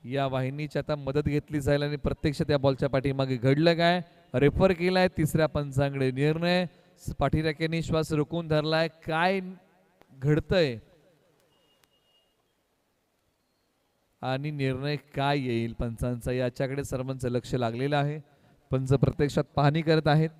या वाहिनीची आता मदत घेतली जाईल आणि प्रत्यक्षात या बॉलच्या पाठीमागे घडलं काय रेफर केलाय. तिसऱ्या पंचांकडे निर्णय. पाठीराख्यांनी श्वास रोखून धरलाय. काय घडतंय आणि निर्णय काय येईल पंचांचा याच्याकडे सर्वांचं लक्ष लागलेलं आहे. पंच प्रत्यक्षात पाहणी करत आहेत.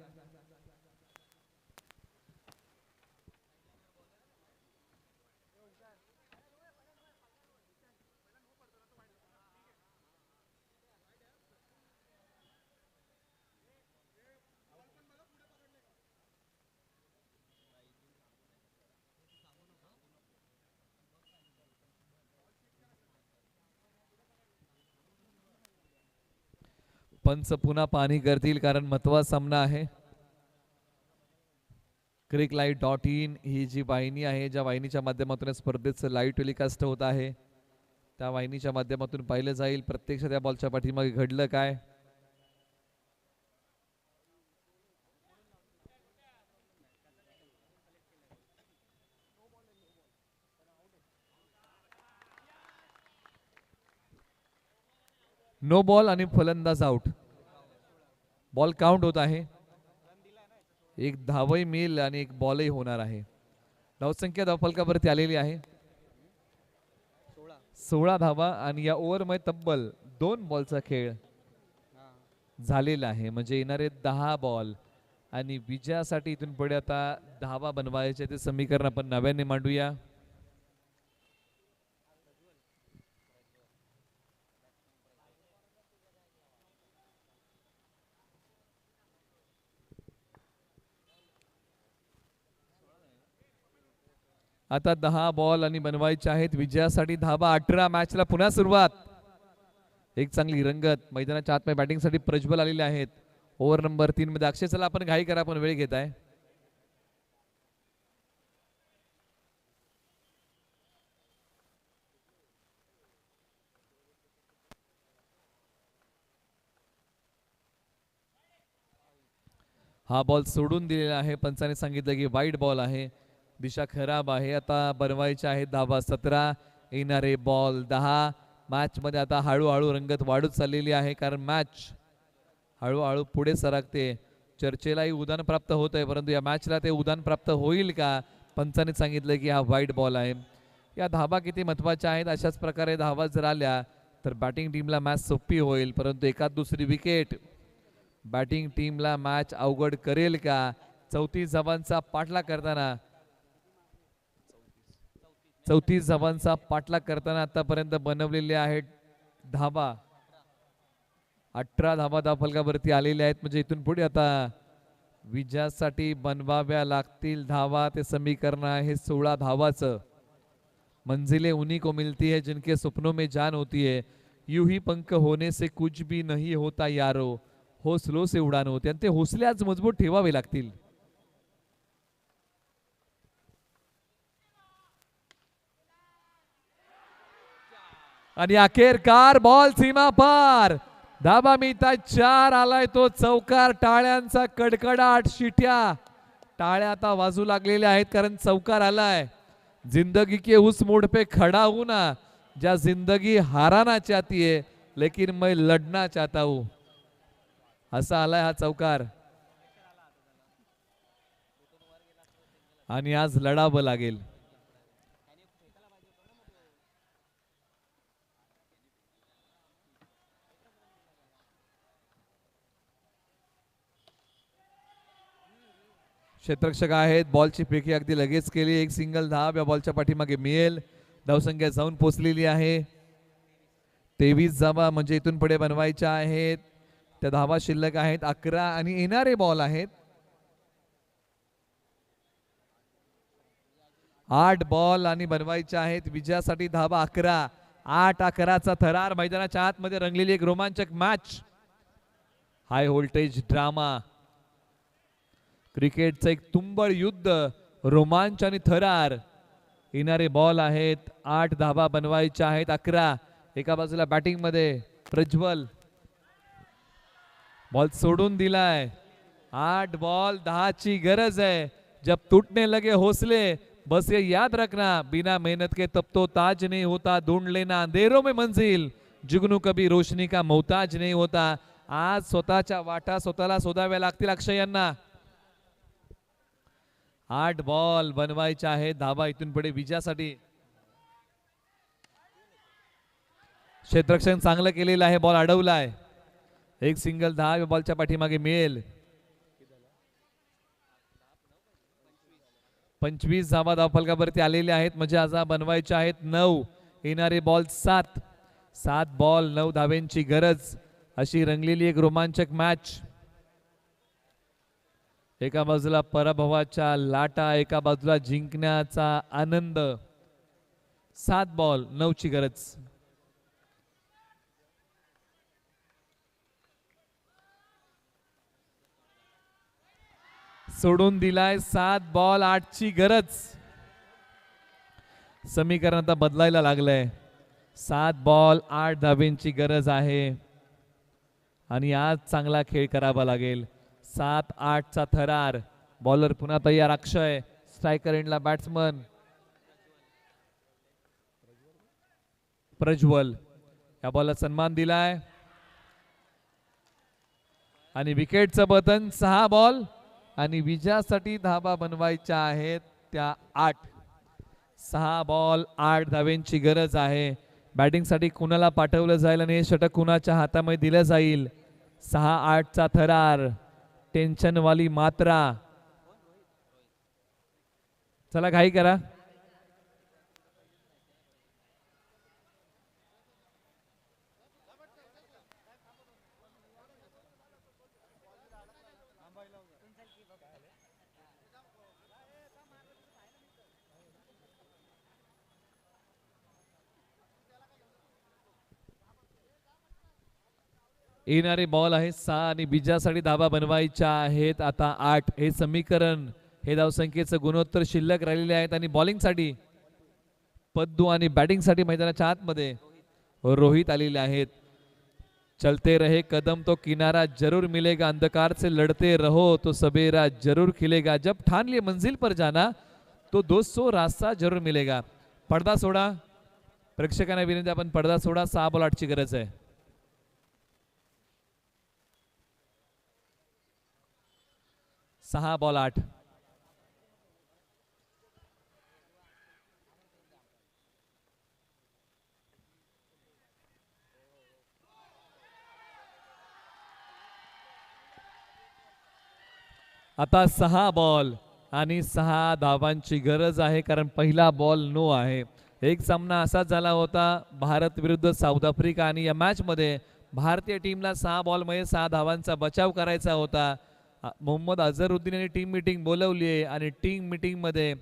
पंच पुन्हा पाहणी करतील कारण महत्त्वाचा सामना आहे. cricklight.in ही जी वाहिनी आहे, ज्या वाहिनीच्या माध्यमातून स्पर्धेचं लाईव्ह टेलिकास्ट होत आहे, त्या वाहिनीच्या माध्यमातून पाहिलं जाईल प्रत्यक्षात या बॉलच्या पाठीमागे घडलं काय. नो बॉल आणि फलंदाज आउट. बॉल काउंट होत आहे. एक धावही मिळेल आणि एक बॉलही होणार आहे. धावसंख्या धावफलकावरती आलेली आहे 16 धावा आणि या ओव्हरमध्ये तब्बल 2 बॉलचा खेळ झालेला आहे. म्हणजे येणारे 10 बॉल आणि विजयासाठी इथून पुढे आता धावा बनवायचे ते समीकरण आपण नव्याने मांडूया. आता 10 बॉल आणि बनवायचे आहेत विजयासाठी धावा. 18 मॅचला पुन्हा सुरुवात. एक चांगली रंगत मैदानाच्या आतमध्ये बॅटिंगसाठी प्रज्वल आलेले आहेत. ओव्हर नंबर 3 मध्ये अक्षय चला आपण घाई करा, आपण वेळ घेत आहे. हा बॉल सोडून दिलेला आहे. पंचाने सांगितलं की वाईट बॉल आहे, दिशा खराब आहे. आता बनवायचे आहेत धावा 17. येणारे बॉल 10. मॅच मध्ये आता हळूहळू रंगत वाढत चाललेली आहे कारण मॅच हळूहळू पुढे सरकते. चर्चेलाही उदान प्राप्त होत आहे, परंतु या मॅचला ते उदान प्राप्त होईल का. पंचाने सांगितलं की हा वाईट बॉल आहे. या धावा किती महत्वाच्या आहेत. अशाच प्रकारे धावा जर आल्या तर बॅटिंग टीमला मॅच सोपी होईल, परंतु एखाद दुसरी विकेट बॅटिंग टीमला मॅच अवघड करेल का. 34 धावांचा पाठलाग करताना 34 धावांचा पाठलाग करताना आतापर्यंत बनवलेले आहेत धावा 18 धावा धावफलकावरती आलेल्या आहेत. म्हणजे इथून पुढे आता विजयासाठी बनवाव्या लागतील धावा. ते समीकरण आहे 16 धावाचं. मंजिलें उन्हीं को मिलती है जिनके सपनों में जान होती है. यूं ही पंख होने से कुछ भी नहीं होता यारो, हौसलों से उडान होते. आणि ते हौसले आज मजबूत ठेवावे लागतील. आणि अखेरकार बॉल सीमा पार. धाबा मिळतात 4. आलाय तो चौकार. टाळ्यांचा कडकडाट, शिट्या, टाळ्या आता वाजू लागलेल्या आहेत कारण चौकार आलाय. जिंदगी के उस मोड़ पे खड़ा हूं ना ज्या जिंदगी हाराना चाहती है लेकिन मैं लढना चाहता हूं. असा आलाय हा चौकार आणि आज लढावं लागेल. क्षेत्ररक्षक आहेत. बॉलची फेकी अगदी लगेच केली. एक सिंगल धाव या बॉलच्या पाठीमागे मिळेल. धावसंख्या जाऊन पोचलेली आहे 23 धावा. म्हणजे इथून पुढे बनवायच्या आहेत. त्या धावा शिल्लक आहेत 11 आणि येणारे बॉल आहेत 8 बॉल आणि बनवायचे आहेत विजयासाठी धावा 11. 8-11चा थरार. मैदानाच्या आतमध्ये रंगलेली एक रोमांचक मॅच. High voltage drama. क्रिकेटचं एक तुंबळ युद्ध, रोमांच आणि थरार. येणारे बॉल आहेत 8 धावा बनवायच्या आहेत 11. एका बाजूला बॅटिंग मध्ये प्रज्वल. बॉल सोडून दिलाय. 8 बॉल 10 ची गरज है. जब टूटने लगे हौसले बस ये याद रखना बिना मेहनत के तब तो ताज नहीं होता. ढूंढ लेना अंधेरों में मंजिल जुगनू कभी रोशनी का मोहताज नहीं होता. आज स्वतःच्या वाटा स्वतःला शोधाव्या लागतील अक्षय यांना. 8 बॉल बनवायचे आहेत धाबा इथून पुढे विजयासाठी. क्षेत्ररक्षण चांगलं केलेलं आहे, बॉल अडवलाय. एक सिंगल 10 बॉलच्या पाठीमागे मिळेल. 25 धावा धावफलकावरती आलेले आहेत, म्हणजे आज बनवायचे आहेत 9. येणारे बॉल 7. 7 बॉल 9 धाव्यांची गरज, अशी रंगलेली एक रोमांचक मॅच. एका बाजूला पराभवाच्या लाटा, एका बाजूला जिंकण्याचा आनंद. 7 बॉल 9 ची गरज. सोडून दिलाय. 7 बॉल 8 ची गरज. समीकरण आता बदलायला लागलंय. 7 बॉल 8 धाब्यांची गरज आहे आणि आज चांगला खेळ करावा लागेल. 7-8 चा थरार. बॉलर पुन्हा तयार अक्षय. स्ट्रायकर एंडला बॅट्समन प्रज्वल. या बॉलला सन्मान दिलाय आणि विकेटचं बटन. 6 बॉल आणि विजयासाठी धाबा बनवायच्या आहेत त्या 8. 6 बॉल 8 धाव्यांची गरज आहे. बॅटिंगसाठी कुणाला पाठवलं जाईल आणि हे षटक कुणाच्या हातामध्ये दिलं जाईल. 6-8 चा थरार. टेन्शनवाली मात्रा. चला घाई करा. येणारे बॉल आहे 6 आणि विजयासाठी धाबा बनवायच्या आहेत आता 8. हे समीकरण, हे धावसंख्येचं गुणोत्तर शिल्लक राहिलेले आहेत आणि बॉलिंगसाठी पद्दू आणि बॅटिंगसाठी मैदानाच्या आतमध्ये रोहित आलेले आहेत. चलते रहे कदम तो किनारा जरूर मिलेगा, अंधकार से लड़ते रहो तो सबेरा जरूर खिलेगा, जब ठान लिए मंजिल पर जाना तो दोस्तों रास्ता जरूर मिलेगा. पडदा सोडा. प्रेक्षकांना विनंती, आपण पडदा सोडा. 6 बॉल 8 ची गरज आहे. 6 बॉल 8. आता 6 बॉल आणि 6 धावांची गरज आहे, कारण पहिला बॉल नो आहे. एक सामना असाच झाला होता भारत विरुद्ध साऊथ आफ्रिका आणि या मॅच मध्ये भारतीय टीमला 6 बॉल मध्ये 6 धावांचा बचाव करायचा होता. मोहम्मद अझरुद्दीन यांनी टीम मीटिंग बोलवली आहे आणि टीम मीटिंग मध्ये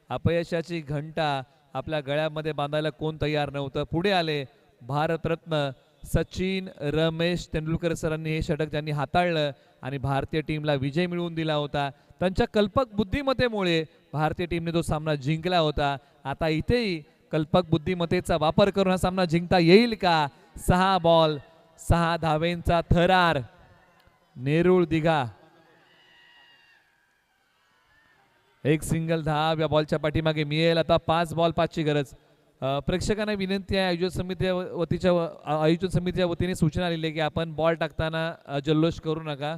अपयशाची घंटा आपल्या गळ्यामध्ये बांधायला कोण तयार नव्हतं. पुढे आले भारतरत्न सचिन रमेश तेंडुलकर सरांनी. हे षटक त्यांनी हाताळलं आणि भारतीय टीमला विजय मिळवून दिला होता. त्यांच्या कल्पक बुद्धिमत्तेमुळे भारतीय टीमने तो सामना जिंकला होता. आता इथेही कल्पक बुद्धिमत्तेचा वापर करून हा सामना जिंकता येईल का? 6 बॉल 6 धावेंचा थरार. नेरुळ दिघा. एक सिंगल धाव या बॉलच्या पाठीमागे मिळेल. आता 5 बॉल 5 ची गरज. प्रेक्षकांना विनंती आहे, आयोजन समितीच्या वतीने सूचना आलेली आहे की आपण बॉल टाकताना जल्लोष करू नका,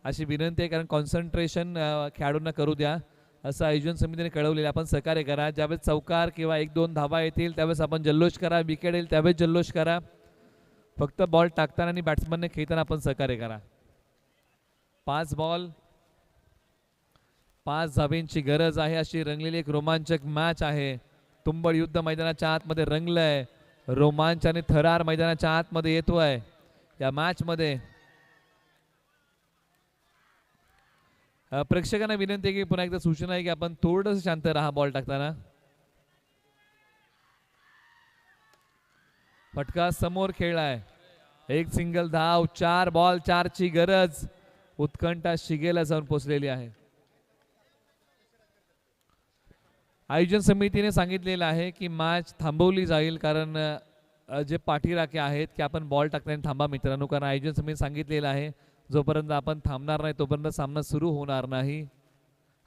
अशी विनंती आहे, कारण कॉन्सन्ट्रेशन खेळाडूंना करू द्या असं आयोजन समितीने कळवलेलं. आपण सहकार्य करा. ज्यावेळेस चौकार किंवा 1-2 धावा येतील त्यावेळेस आपण जल्लोष करा. विकेट येईल त्यावेळेस जल्लोष करा. फक्त बॉल टाकताना आणि बॅट्समनने खेळताना आपण सहकार्य करा. 5 बॉल 5 धावेंची गरज आहे, अशी रंगलेली एक रोमांचक मॅच आहे. तुंबळ युद्ध मैदानाच्या आतमध्ये रंगलंय. रोमांच आणि थरार मैदानाच्या आतमध्ये येतोय या मॅच मध्ये. प्रेक्षकांना विनंती आहे की पुन्हा एकदा सूचना आहे की आपण थोडंसं शांत राहा बॉल टाकताना. फटका समोर खेळलाय. एक सिंगल धाव. 4 बॉल 4 ची गरज. उत्कंठा शिगेला जाऊन पोहोचलेली आहे. आयोजन समितीने सांगितलेलं आहे की मॅच थांबवली जाईल, कारण जे पाठीराखे आहेत की आपण बॉल टाकताना थांबा मित्रांनो, कारण आयोजन समितीने सांगितलेलं आहे जोपर्यंत आपण थांबणार नाही तोपर्यंत सामना सुरू होणार नाही.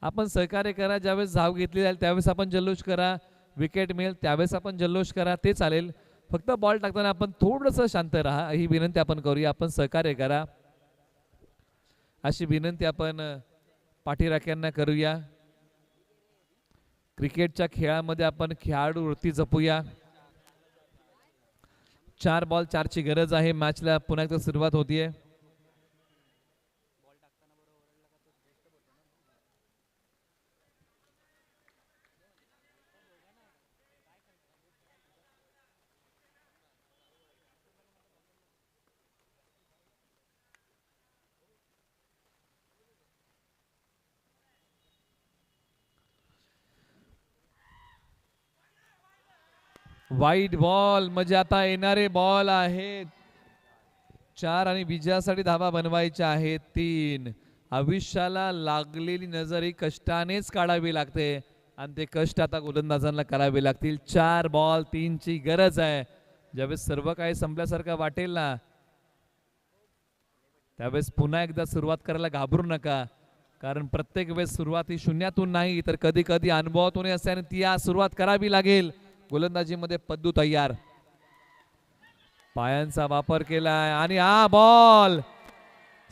आपण सहकार्य करा. ज्यावेळेस धाव घेतली जाईल त्यावेळेस आपण जल्लोष करा. विकेट मिळेल त्यावेळेस आपण जल्लोष करा, ते चालेल. फक्त बॉल टाकताना आपण थोडंसं शांत राहा ही विनंती आपण करूया. आपण सहकार्य करा. अशी विनंती आपण पाठीराख्यांना करूया. क्रिकेटच्या खेळामध्ये आपण खेळाडू वृत्ती जपूया. 4 बॉल 4 ची गरज आहे. मॅचला पुन्हा एकदा सुरुवात होतीये. वाईट बॉल म्हणजे आता येणारे बॉल आहेत 4 आणि विजयासाठी धावा बनवायच्या आहेत 3. आयुष्याला लागलेली नजर ही कष्टानेच काढावी लागते आणि ते कष्ट आता गोलंदाजांना करावे लागतील. 4 बॉल 3 ची गरज आहे. ज्यावेळेस सर्व काही संपल्यासारखं वाटेल ना त्यावेळेस पुन्हा एकदा सुरुवात करायला घाबरू नका. कारण प्रत्येक वेळेस सुरुवात ही शून्यातून नाही तर कधी कधी अनुभवातून असते आणि ती आज सुरुवात करावी लागेल. गोलंदाजीमध्ये पद्दू तयार. पायांचा वापर केलाय आणि हा बॉल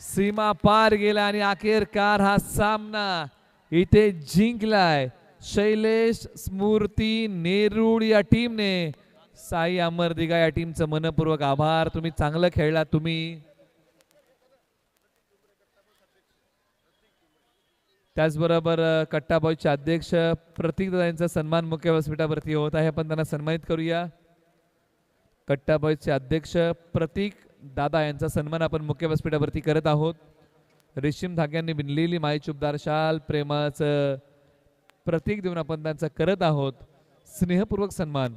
सीमा पार गेला आणि अखेरकार हा सामना इथे जिंकलाय शैलेश स्मृती नेरुळ या टीमने. साई अमरदिगा या टीमचं मनपूर्वक आभार. तुम्ही चांगलं खेळला. तुम्ही त्याचबरोबर कट्टाबॉयचे अध्यक्ष प्रतीक दादा यांचा सन्मान मुख्य व्यासपीठावरती होत आहे. आपण त्यांना सन्मानित करूया. कट्टाबॉयचे अध्यक्ष प्रतीक दादा यांचा सन्मान आपण मुख्य व्यासपीठावरती करत आहोत. रेशीम धाग्यांनी विणलेली माईचुबदार शाल प्रेमाचं प्रतीक देऊन आपण त्यांचा करत आहोत स्नेहपूर्वक सन्मान.